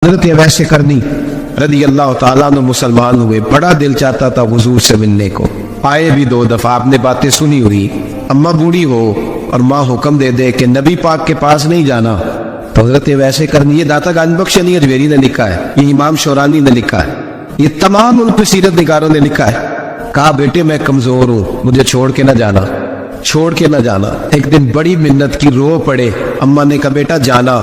حضرت ویسے کرنی رضی اللہ تعالیٰ عنہ مسلمان ہوئے، بڑا دل چاہتا تھا حضور سے ملنے کو، آئے بھی 2 دفعہ، آپ نے باتیں سنی ہوئی، اماں بوڑھی ہو اور ماں حکم دے دے کہ نبی پاک کے پاس نہیں جانا، تو حضرت ویسے کرنی، یہ داتا گان بخش علی اجمیری نے لکھا ہے، یہ امام شورانی نے لکھا ہے، یہ تمام ان کے سیرت نگاروں نے لکھا ہے، کہا بیٹے میں کمزور ہوں، مجھے چھوڑ کے نہ جانا، چھوڑ کے نہ جانا۔ ایک دن بڑی منت کی، رو پڑے، اماں نے کہا بیٹا جانا،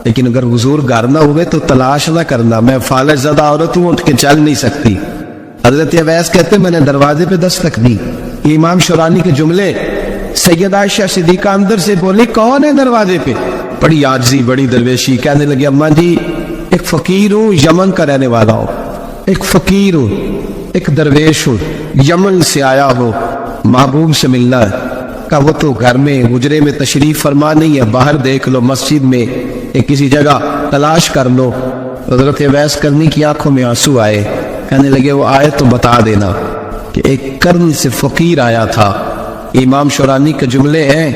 لیکن اگر حضور گھر نہ ہوئے تو تلاش نہ کرنا، میں فالج زدہ عورت ہوں، اٹھ کے چل نہیں سکتی۔ حضرت اویس کہتے میں نے دروازے پہ دستک دی، یہ امام شورانی کے جملے، سید عائشہ صدیقہ اندر سے بولی کون ہے دروازے پہ؟ بڑی عاجزی، بڑی درویشی، کہنے لگی اماں جی ایک فقیر ہوں، یمن کا رہنے والا ہوں، ایک فقیر ہوں، ایک درویش ہوں، یمن سے آیا ہوں، محبوب سے ملنا ہے۔ کہا وہ تو گھر میں حجرے میں تشریف فرما نہیں ہے، باہر دیکھ لو، مسجد میں کسی جگہ تلاش کر لو۔ حضرت اویس کرنی کی آنکھوں میں آنسو آئے، کہنے لگے وہ آئے تو بتا دینا کہ ایک کرن سے فقیر آیا تھا۔ امام شورانی کے جملے ہیں،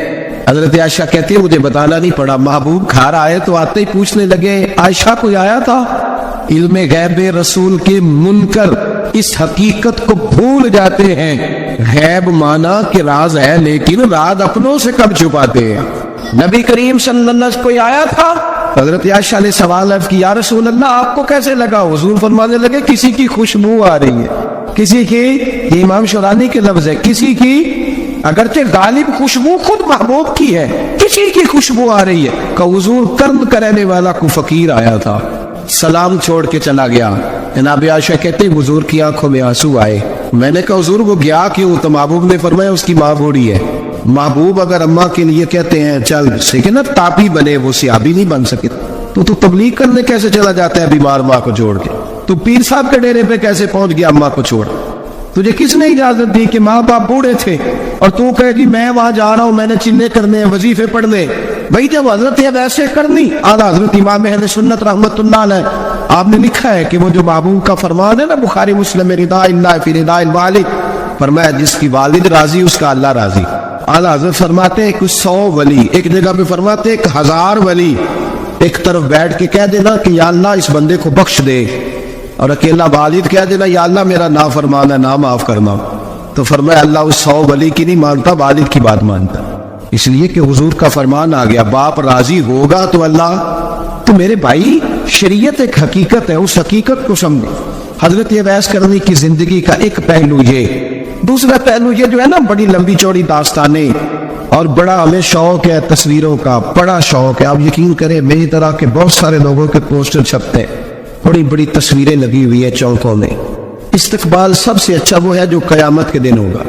حضرت عائشہ کہتی ہے مجھے بتانا نہیں پڑا، محبوب گھر آئے تو آتے ہی پوچھنے لگے عائشہ کوئی آیا تھا؟ علم غیب رسول کے منکر اس حقیقت کو بھول جاتے ہیں، غیب مانا کہ راز ہے لیکن راز اپنوں سے کب چھپاتے ہیں۔ نبی کریم صلی اللہ علیہ وسلم کوئی آیا تھا؟ حضرت عائشہ نے سوال عرض کیا یا رسول اللہ آپ کو کیسے لگا؟ حضور فرمانے لگے کسی کی خوشبو آ رہی ہے، کسی کی، یہ امام شورانی کے لفظ ہے، کسی کی، اگرچہ غالب خوشبو خود محبوب کی ہے، کسی کی خوشبو آ رہی ہے۔ کہ حضور کرم کرنے والا کو فقیر آیا تھا، سلام چھوڑ کے چلا گیا۔ جناب عائشہ کہتے حضور کی آنکھوں میں آنسو آئے، میں نے کہا حضور وہ گیا کیوں؟ تو محبوب نے فرمایا اس کی ماں بوڑھی ہے۔ محبوب اگر اماں کے لیے کہتے ہیں چل سیکنت تاپی بنے، وہ سیابی نہیں بن سکے، تو تبلیغ کرنے کیسے چلا جاتا ہے بیمار ماں کو چھوڑ کے؟ تو پیر صاحب کے ڈیرے پہ کیسے پہنچ گیا اماں کو چھوڑ؟ تجھے کس نے اجازت دی کہ ماں باپ بوڑھے تھے اور تو کہے جی میں وہاں جا رہا ہوں، میں نے چلے کرنے ہیں، وظیفے پڑھنے؟ بھائی جب حضرت ویسے کرنی، اعلیٰ حضرت امام اہل سنت رحمت اللہ علیہ، آپ نے لکھا ہے کہ وہ جو محبوب کا فرمان ہے نا بخاری مسلم میں، رضا اللہ فی رضا الوالد، فرمایا جس کی والد راضی اس کا اللہ راضی۔ اعلیٰ حضرت فرماتے ہیں کہ 100 ولی، ایک جگہ پہ فرماتے ہیں کہ 1000 ولی ایک طرف بیٹھ کے کہہ دینا کہ یا اللہ اس بندے کو بخش دے، اور اکیلا والد کہہ دینا یا اللہ میرا نافرمان ہے نہ معاف کرنا، تو فرمایا اللہ اس 100 ولی کی نہیں مانتا، والد کی بات مانتا، اس لیے کہ حضور کا فرمان آ گیا باپ راضی ہوگا تو اللہ۔ تو میرے بھائی شریعت ایک حقیقت ہے، اس حقیقت کو سمجھے۔ حضرت اویس کرنی کی زندگی کا ایک پہلو یہ، دوسرا پہلو یہ جو ہے نا بڑی لمبی چوڑی داستانیں، اور بڑا ہمیں شوق ہے تصویروں کا، بڑا شوق ہے، آپ یقین کریں میری طرح کے بہت سارے لوگوں کے پوسٹر چھپتے ہیں، بڑی بڑی تصویریں لگی ہوئی ہیں چوکوں میں۔ استقبال سب سے اچھا وہ ہے جو قیامت کے دن ہوگا۔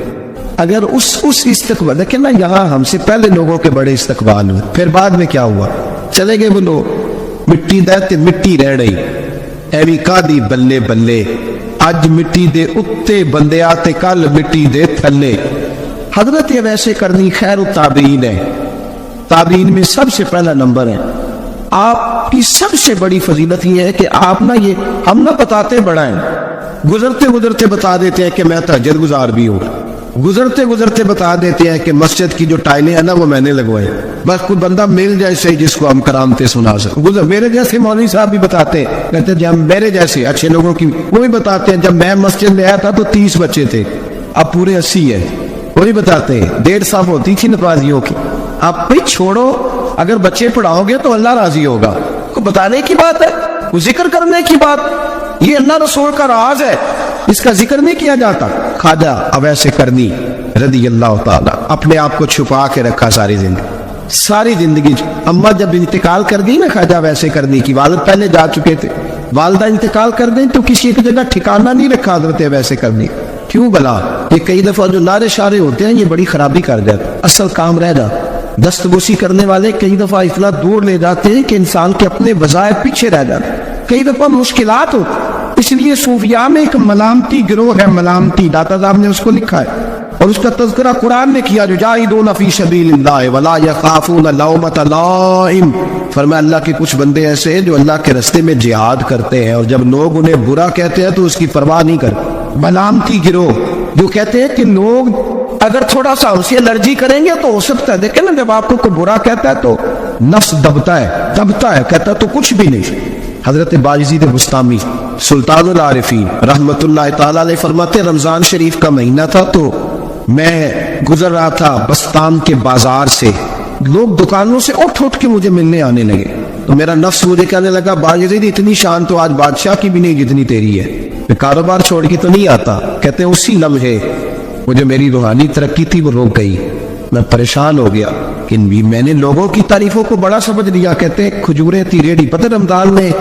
اگر اس استقبال دیکھیں نا، یہاں ہم سے پہلے لوگوں کے بڑے استقبال ہوئے، پھر بعد میں کیا ہوا؟ چلے گئے وہ لوگ، مٹی دے مٹی رہ رہی، ایوی کا دی بلے بلے، اج مٹی دے اتے بندے آتے کل مٹی دے تھلے۔ حضرت ویسے کرنی خیر التابعین ہے، تابعین میں سب سے پہلا نمبر ہے۔ آپ کی سب سے بڑی فضیلت یہ ہے کہ آپ نا، یہ ہم نہ بتاتے بڑا ہیں، گزرتے گزرتے بتا دیتے ہیں کہ میں تہجد گزار بھی ہوں، گزرتے گزرتے بتا دیتے ہیں کہ مسجد کی جو ٹائلیں ہیں نا وہ میں نے لگوائے، بس کوئی بندہ مل جائے صحیح جس کو ہم کرامتے سنا سکیں۔ میرے جیسے مولوی صاحب بھی بتاتے ہیں، کہتے ہیں جب میرے جیسے اچھے لوگوں کی وہ بھی بتاتے ہیں جب میں مسجد میں آیا تھا تو 30 بچے تھے، اب پورے 80 ہے، وہ بھی بتاتے ہیں 1.5 صاحب ہوتی تھی نمازیوں کی۔ آپ بھی چھوڑو، اگر بچے پڑھاؤ گے تو اللہ راضی ہوگا، کو بتانے کی بات ہے، وہ ذکر کرنے کی بات، یہ اللہ رسول کا راز ہے، اس کا ذکر نہیں کیا جاتا۔ خواجہ اویس کرنی رضی اللہ تعالیٰ اپنے آپ کو چھپا کے رکھا ساری زندگی۔ اماں جب انتقال کر گئی نا خواجہ اویس کرنی کی، والد پہلے جا چکے تھے، والدہ انتقال کر گئی تو کسی ایک جگہ ٹھکانہ نہیں رکھا حضرت اویس کرنی۔ کیوں بلا؟ یہ کئی دفعہ جو نعرے شارے ہوتے ہیں یہ بڑی خرابی کر جاتے، اصل کام رہ جاتا۔ دست بوسی کرنے والے کئی دفعہ اتنا دور لے جاتے ہیں کہ انسان کے اپنے وظائف پیچھے رہ جاتے، کئی دفعہ مشکلات ہوتی۔ اس لیے صوفیاء میں ایک ملامتی گروہ ہے، ملامتی، داتا صاحب نے اس کو لکھا ہے، اور اس کا تذکرہ قرآن نے کیا، جو جاہدون فی سبیل اللہ ولا یخافون لومۃ لائم۔ فرمایا اللہ کے کچھ بندے ایسے ہیں جو اللہ کے راستے میں جہاد کرتے ہیں، اور جب لوگ انہیں برا کہتے ہیں تو اس کی پرواہ نہیں کرتے۔ ملامتی گروہ جو کہتے ہیں کہ لوگ اگر تھوڑا سا اسے الرجی کریں گے تو ہو سکتا ہے، دیکھیں نا جب آپ کو کوئی برا کہتا ہے تو نفس دبتا ہے، کہتا ہے تو کچھ بھی نہیں، حضرت باجزید بستامی سلطان العارفین رحمت اللہ تعالی علیہ فرماتے رمضان شریف کا مہینہ تھا تو میں گزر رہا تھا بستان کے بازار سے، لوگ دکانوں سے اٹھ کے مجھے ملنے آنے لگے، تو میرا نفس مجھے کہنے لگا باجزید اتنی شان تو آج بادشاہ کی بھی نہیں جتنی تیری ہے، میں کاروبار چھوڑ کے تو نہیں آتا۔ کہتے ہیں اسی لمحے وہ جو میری روحانی ترقی تھی وہ رک گئی، میں پریشان ہو گیا کہ میں نے لوگوں کی تعریفوں کو بڑا سمجھ لیا۔ کہتے ہیں کھجوریں تھی ریڈی، پتہ رمضان میں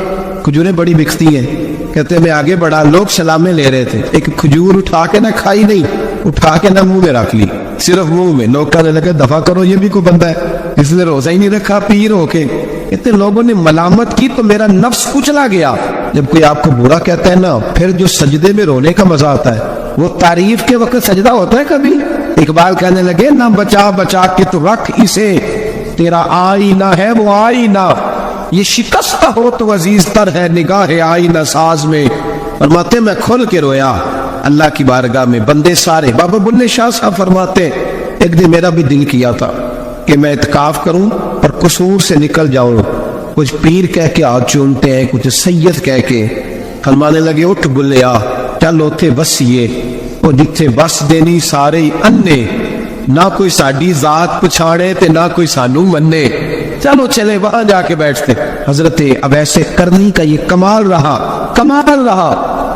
کھجوریں بڑی بکتی ہیں، کہتے ہیں میں آگے بڑھا، لوگ سلامیں لے رہے تھے، ایک کھجور اٹھا کے نہ کھائی نہیں، اٹھا کے نہ منہ میں رکھ لی، صرف منہ میں۔ لوگ کہنے لگے دفع کرو، یہ بھی کوئی بندہ ہے اس نے روزہ ہی نہیں رکھا پیر ہو کے۔ کہتے ہیں لوگوں نے ملامت کی تو میرا نفس کچلا گیا۔ جب کوئی آپ کو برا کہتا ہے نا، پھر جو سجدے میں رونے کا مزہ آتا ہے وہ تعریف کے وقت سجدہ ہوتا ہے کبھی؟ اقبال کہنے لگے نہ بچا بچا کے تو رکھ اسے، تیرا آئینہ ہے وہ آئینہ، یہ شکستہ ہو تو عزیز تر ہے نگاہ آئینہ ساز میں۔ فرماتے میں کھل کے رویا اللہ کی بارگاہ میں، بندے سارے۔ بابا بلے شاہ صاحب فرماتے ایک دن میرا بھی دل کیا تھا کہ میں اعتکاف کروں اور قصور سے نکل جاؤں، کچھ پیر کہہ کے ہاتھ چومتے ہیں، کچھ سید کہہ کے۔ فرمانے لگے اٹھ بلیا چل اوتھے بسیے، وہ جتھے بس دینی سارے انے، نہ کوئی ساڈی ذات پچھاڑے تے نہ کوئی سانو منے، چلو چلے وہاں جا کے بیٹھتے۔ حضرت اب ایسے کرنی کا یہ کمال رہا، کمال رہا۔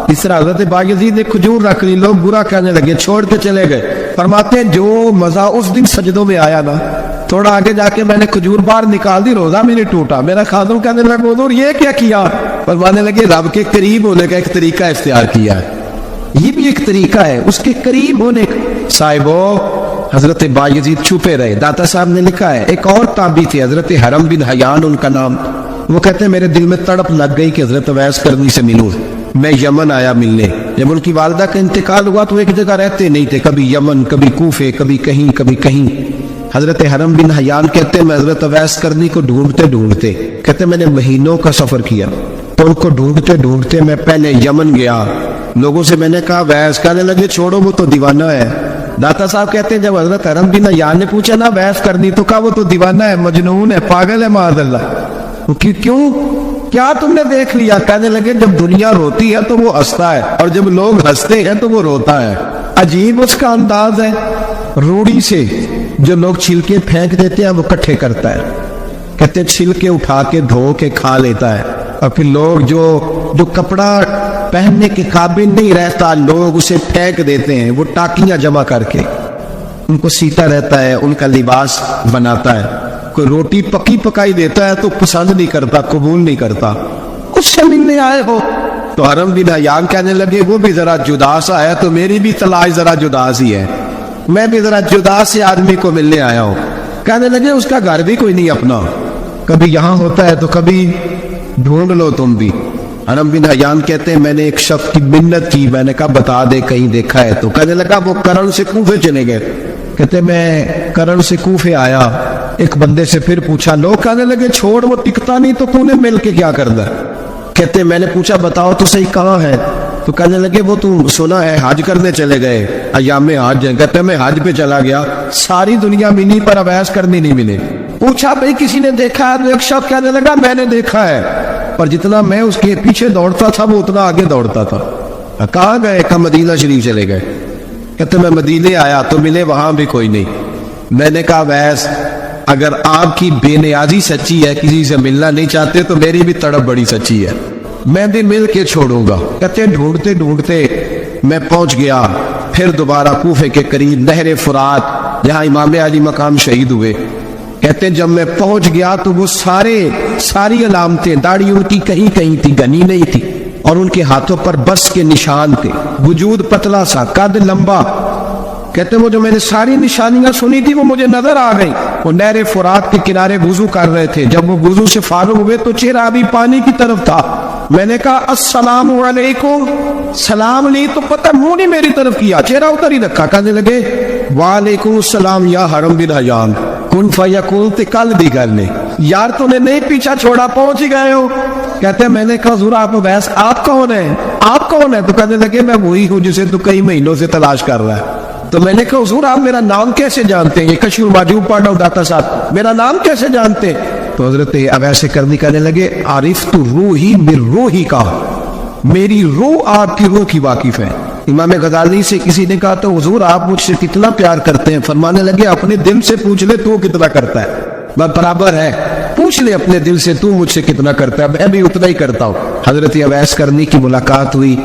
اس طرح حضرت باجزید نے کھجور رکھ لی، لوگ برا کہنے لگے، چھوڑ کے چلے گئے۔ فرماتے ہیں جو مزہ اس دن سجدوں میں آیا نا، تھوڑا آگے جا کے میں نے کھجور باہر نکال دی، روزہ میں نہیں ٹوٹا۔ میرا خادم کہنے لگا حضور یہ کیا کیا؟ فرمانے لگے رب کے قریب ہونے کا ایک طریقہ اختیار کیا ہے، یہ بھی ایک طریقہ ہے اس کے قریب ہونے کا۔ صاحبو حضرت باجزید چھپے رہے۔ داتا صاحب نے لکھا ہے ایک اور تابعی تھے حضرت حرم بن حیان ان کا نام، وہ کہتے ہیں میرے دل میں تڑپ لگ گئی کہ حضرت اویس کرنی سے ملوں۔ میں یمن آیا ملنے، جب ان کی والدہ کا انتقال ہوا تو ایک جگہ رہتے نہیں تھے، کبھی یمن کبھی کوفے کبھی کہیں کبھی کہیں۔ حضرت حرم بن حیان کہتے ہیں میں حضرت اویس کرنی کو ڈھونڈتے ڈھونڈتے، کہتے ہیں میں نے مہینوں کا سفر کیا، تو ان کو ڈھونڈتے ڈھونڈتے میں پہلے یمن گیا، لوگوں سے میں نے کہا ویس، کہنے لگے چھوڑو وہ تو دیوانہ ہے۔ داتا صاحب کہتے ہیں جب حضرت حرم بن حیان نے پوچھا نا ویس کرنی، تو کہا وہ تو دیوانہ ہے، مجنون ہے، پاگل ہے معاذ اللہ۔ کیوں؟ کیا تم نے دیکھ لیا؟ کہنے لگے جب دنیا روتی ہے تو وہ ہنستا ہے، اور جب لوگ ہنستے ہیں تو وہ روتا ہے۔ عجیب اس کا انداز ہے، روڑی سے جو لوگ چھلکے پھینک دیتے ہیں وہ کٹھے کرتا ہے، کہتے ہیں چھلکے اٹھا کے دھو کے کھا لیتا ہے، اور پھر لوگ جو کپڑا پہننے کے قابل نہیں رہتا لوگ اسے پھینک دیتے ہیں، وہ ٹاکیاں جمع کر کے ان کو سیتا رہتا ہے، ان کا لباس بناتا ہے۔ کوئی روٹی پکی پکائی دیتا ہے تو پسند نہیں کرتا، قبول نہیں کرتا۔ اس سے ملنے آئے ہو تو حرم بن حیان کہنے لگے وہ بھی ذرا جدا سا ہے تو میری بھی تلاش ذرا جدا سی ہے، میں بھی ذرا جدا سے آدمی کو ملنے آیا ہوں۔ کہنے لگے اس کا گھر بھی کوئی نہیں اپنا، کبھی یہاں ہوتا ہے تو کبھی ڈھونڈ لو تم بھی۔ حرم بن حیان کہتے ہیں میں نے ایک شخص کی منت کی، میں نے کہا بتا دے کہیں دیکھا ہے، تو کہنے لگا وہ کرن سے کوفے چلے گئے۔ کہتے میں کرن سے کوفے آیا، ایک بندے سے پھر پوچھا، لوگ کہنے لگے چھوڑ وہ ٹکتا نہیں تو تو نے مل کے کیا کرنا ہے؟ کہتے میں نے پوچھا بتاؤ تو صحیح کہاں ہے؟ تو کہنے لگے وہ تو سنا ہے حج کرنے چلے گئے، ایام حج۔ کہتے میں حج پہ چلا گیا، ساری دنیا ملی پر اویس کرنی نہیں ملے۔ پوچھا بھئی کسی نے دیکھا ہے؟ تو ایک شخص کہنے لگا میں نے دیکھا ہے، پر جتنا میں اس کے پیچھے دوڑتا تھا وہ اتنا آگے دوڑتا تھا۔ کہاں گئے؟ کہ مدینہ شریف چلے گئے۔ کہتے میں مدینے آیا تو ملے وہاں بھی کوئی نہیں۔ میں نے کہا ویس اگر آپ کی بے نیازی سچی ہے، کسی سے ملنا نہیں چاہتے، تو میری بھی تڑپ بڑی سچی ہے، میں بھی مل کے چھوڑوں گا۔ کہتے ڈھونڈتے ڈھونڈتے میں پہنچ گیا پھر دوبارہ کوفے کے قریب نہر فرات جہاں امام علی مقام شہید ہوئے۔ کہتے جب میں پہنچ گیا تو وہ ساری علامتیں، داڑھی ان کی کہیں کہیں تھی، گنی نہیں تھی، اور ان کے ہاتھوں پر بس کے نشان تھے، وجود پتلا سا، قد لمبا۔ کہتے وہ جو میں نے ساری نشانیاں سنی تھی وہ مجھے نظر آ گئی۔ وہ نہر فرات کے کنارے وضو کر رہے تھے، جب وہ وضو سے فارغ ہوئے تو چہرہ ابھی پانی کی طرف تھا۔ میں نے کہا السلام علیکم، سلام لی تو پتہ منہ نہیں میری طرف کیا، چہرہ ادھر ہی رکھا۔ کہنے لگے وعلیکم السلام یا حرم بن حیان، کن فیکون تے کل دی گل نے، یار تو نے نہیں پیچھا چھوڑا، پہنچ ہی گئے ہو۔ کہتے ہیں میں نے کہا حضور آپ ویس آپ کون ہیں؟ آپ کون ہیں؟ تو کہنے لگے میں وہی ہوں جسے تو کئی مہینوں سے تلاش کر رہا ہے۔ تو میں نے کہا حضور آپ میرا نام کیسے جانتے ہیں؟ یہ کشف المحجوب پڑھ رہا ہوں داتا صاحب، میرا نام کیسے جانتے ہیں؟ تو حضرت اویس کرنی کہنے لگے عارف تو روحی من روحی کا، میری روح آپ کی روح کی واقف ہے۔ امام غزالی سے کسی نے کہا تو حضور آپ مجھ سے کتنا پیار کرتے ہیں؟ فرمانے لگے اپنے دل سے پوچھ لے تو کتنا کرتا ہے، بس برابر ہے، پوچھ لے اپنے دل سے تو مجھ سے کتنا کرتا ہے، میں بھی اتنا ہی کرتا ہوں۔ حضرت اویس کرنی کی ملاقات ہوئی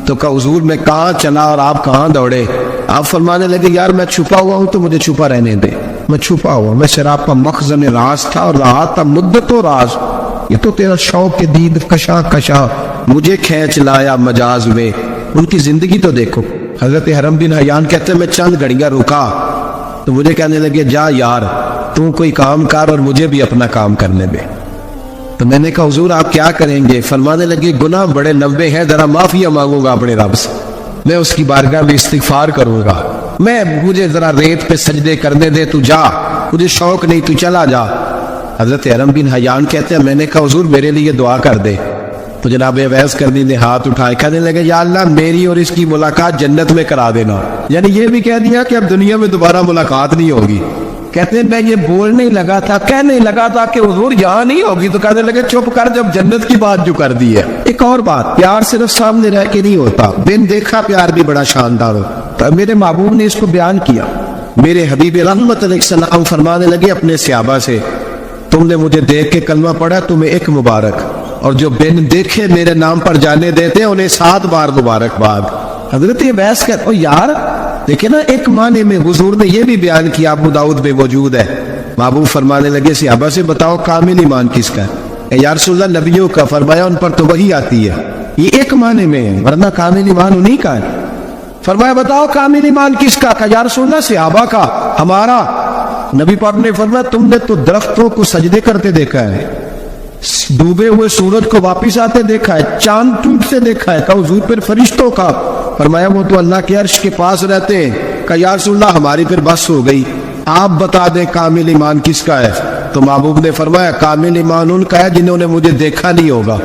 تو کہا حضور میں کہاں چلا اور آپ کہاں دوڑے؟ آپ فرمانے لگے یار میں چھپا ہوا ہوں تو مجھے چھپا رہنے دے، میں چھپا ہوا، میں شراب کا مخزن راز تھا اور رہا تھا مدت و راز، یہ تو تیرا شوق کے دید کشا کشا مجھے کھینچ لایا مجاز میں۔ ان کی زندگی تو دیکھو۔ حضرت حرم بن حیان کہتے ہیں میں چند گھڑیاں رکا تو مجھے کہنے لگے جا یار تو کوئی کام کر اور مجھے بھی اپنا کام کرنے دے۔ تو میں نے کہا حضور آپ کیا کریں گے؟ فرمانے لگے گناہ بڑے 90 ہیں، ذرا معافیا مانگوں گا اپنے رب سے، میں اس کی بارگاہ میں استغفار کروں گا، مجھے ذرا ریت پہ سجدے کرنے دے، تو جا، مجھے شوق نہیں، تو چلا جا۔ حضرت حرم بن حیان کہتے ہیں میں نے کہا حضور میرے لیے دعا کر دے۔ تو جناب اویس کرنی نے ہاتھ اٹھائے، کہنے لگے یا اللہ میری اور اس کی ملاقات جنت میں کرا دینا، یعنی یہ بھی کہہ دیا کہ اب دنیا میں دوبارہ ملاقات نہیں ہوگی۔ کہتے ہیں میں یہ بولنے لگا تھا، کہنے لگا تھا کہ حضور یہاں نہیں ہوگی، تو کہنے لگے چپ کر، جب جنت کی بات جو کر دی ہے۔ ایک اور بات، پیار صرف سامنے رہ کے نہیں ہوتا، بن دیکھا پیار بھی بڑا شاندار ہوتا۔ میرے محبوب نے اس کو بیان کیا، میرے حبیب رحمت علیہ السلام فرمانے لگے اپنے صحابہ سے تم نے مجھے دیکھ کے کلمہ پڑھا تمہیں ایک مبارک، اور جو بن دیکھے میرے نام پر جانے دیتے ہیں انہیں 7 بار مبارکباد۔ حضرت اویس کہتے یار دیکھیں نا، ایک معنی میں حضور نے یہ بھی بیان کیا، ابو داؤد میں موجود ہے۔ محبوب فرمانے لگے صحابہ سے بتاؤ کامل ایمان کس کا ہے؟ یا رسول اللہ نبیوں کا، فرمایا ان پر تو وہی آتی ہے، یہ ایک معنی میں ہے، ورنہ کامل ایمان انہی کا ہے۔ فرمایا بتاؤ کامل ایمان کس کا؟ کہا یا رسول اللہ صحابہ کا، ہمارا۔ نبی پاک نے فرمایا تم نے تو درختوں کو سجدے کرتے دیکھا ہے، ڈوبے ہوئے سورج کو واپس آتے دیکھا ہے، چاند ٹوٹتے دیکھا ہے، کہا حضور پھر فرشتوں کا؟ فرمایا وہ تو اللہ کے عرش کے پاس رہتے ہیں۔ کہا یا رسول اللہ ہماری پھر بس ہو گئی، آپ بتا دیں کامل ایمان کس کا ہے؟ تو محبوب نے فرمایا کامل ایمان ان کا ہے جنہوں نے مجھے دیکھا نہیں ہوگا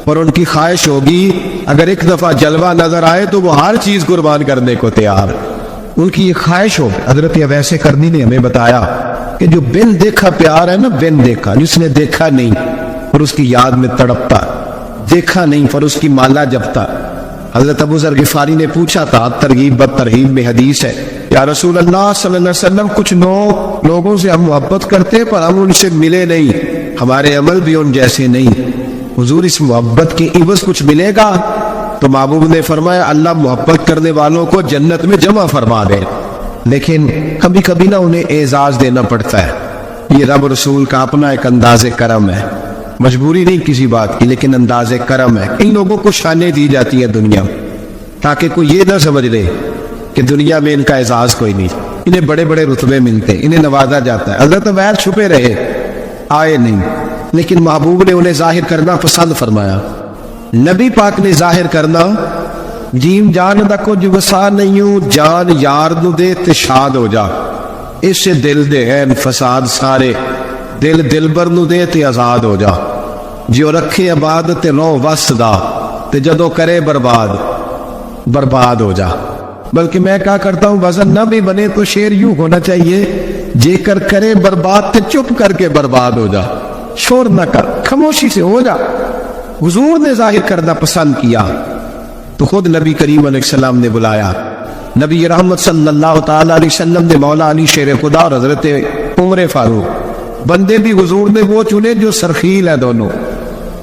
اور ان کی خواہش ہوگی اگر ایک دفعہ جلوہ نظر آئے تو وہ ہر چیز قربان کرنے کو تیار، ان کی یہ خواہش ہو۔ حضرت اویس کرنی نے ہمیں بتایا کہ جو بن دیکھا پیار ہے نا، بن دیکھا، جس نے دیکھا نہیں اور اس کی یاد میں تڑپتا، دیکھا نہیں پر اس کی مالا جپتا۔ حضرت ابو ذر غفاری نے پوچھا تھا، ترغیب ترہیب میں حدیث ہے، یا رسول اللہ صلی اللہ علیہ وسلم کچھ لوگوں سے ہم محبت کرتے پر ہم ان سے ملے نہیں، ہمارے عمل بھی ان جیسے نہیں، حضور اس محبت کی عوض کچھ ملے گا؟ تو محبوب نے فرمایا اللہ محبت کرنے والوں کو جنت میں جمع فرما دے، لیکن کبھی کبھی نہ انہیں اعزاز دینا پڑتا ہے۔ یہ رب رسول کا اپنا ایک انداز کرم ہے، مجبوری نہیں کسی بات کی، لیکن انداز کرم ہے۔ ان لوگوں کو شانیں دی جاتی ہے دنیا تاکہ کوئی یہ نہ سمجھ لے کہ دنیا میں ان کا اعزاز کوئی نہیں، انہیں بڑے بڑے رتبے ملتے ہیں، انہیں نوازا جاتا ہے۔ حضرت عمر چھپے رہے، آئے نہیں، لیکن محبوب نے انہیں ظاہر کرنا پسند فرمایا۔ نبی پاک نے ظاہر کرنا، جیم جان دا کچھ وسا نہیں ہوں، جان یار نو دے تے شاد ہو جا، اس سے دل دے ہیں فساد سارے، دل دلبر نو دے تے آزاد ہو جا، جو رکھے آباد تے رو وس دا تے جدو کرے برباد ہو جا۔ بلکہ میں کہا کرتا ہوں وزن نہ بھی بنے تو شعر یوں ہونا چاہیے، جے کر کرے برباد تے چپ کر کے برباد ہو جا، شور نہ کر، خاموشی سے ہو جا۔ حضور نے ظاہر کرنا پسند کیا تو خود نبی کریم علیہ السلام نے بلایا۔ نبی رحمت صلی اللہ تعالی علیہ وسلم نے مولا علی شیر خدا اور حضرت عمر فاروق، بندے بھی حضور نے وہ چنے جو سرخیل ہیں دونوں،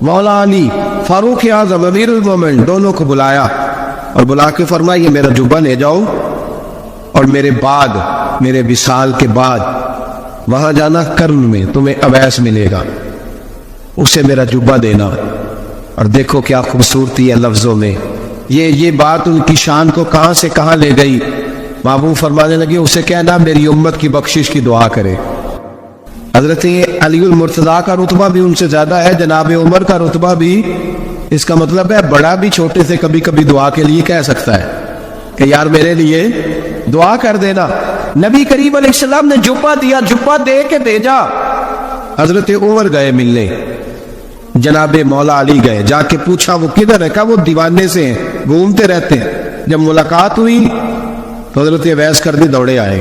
مولا علی فاروق اعظم امیر المومنین، دونوں کو بلایا اور بلا کے فرمایا یہ میرا جبہ لے جاؤ اور میرے بعد، میرے وصال کے بعد وہاں جانا کرن میں تمہیں اویس ملے گا، اسے میرا جبہ دینا۔ اور دیکھو کیا خوبصورتی ہے لفظوں میں، یہ بات ان کی شان کو کہاں سے کہاں لے گئی۔ محبوب فرمانے لگے اسے کہنا میری امت کی بخشش کی دعا کرے۔ حضرت علی المرتضیٰ کا رتبہ بھی ان سے زیادہ ہے، جناب عمر کا رتبہ بھی، اس کا مطلب ہے بڑا بھی چھوٹے سے کبھی کبھی دعا کے لیے کہہ سکتا ہے کہ یار میرے لیے دعا کر دینا۔ نبی کریم علیہ السلام نے جبہ دیا، جبہ دے کے بھیجا۔ حضرت عمر گئے ملنے، جناب مولا علی گئے، جا کے پوچھا وہ کدھر ہے؟ کہا وہ دیوانے سے ہیں، گھومتے رہتے ہیں۔ جب ملاقات ہوئی تو حضرت اویس کرنی دوڑے آئے،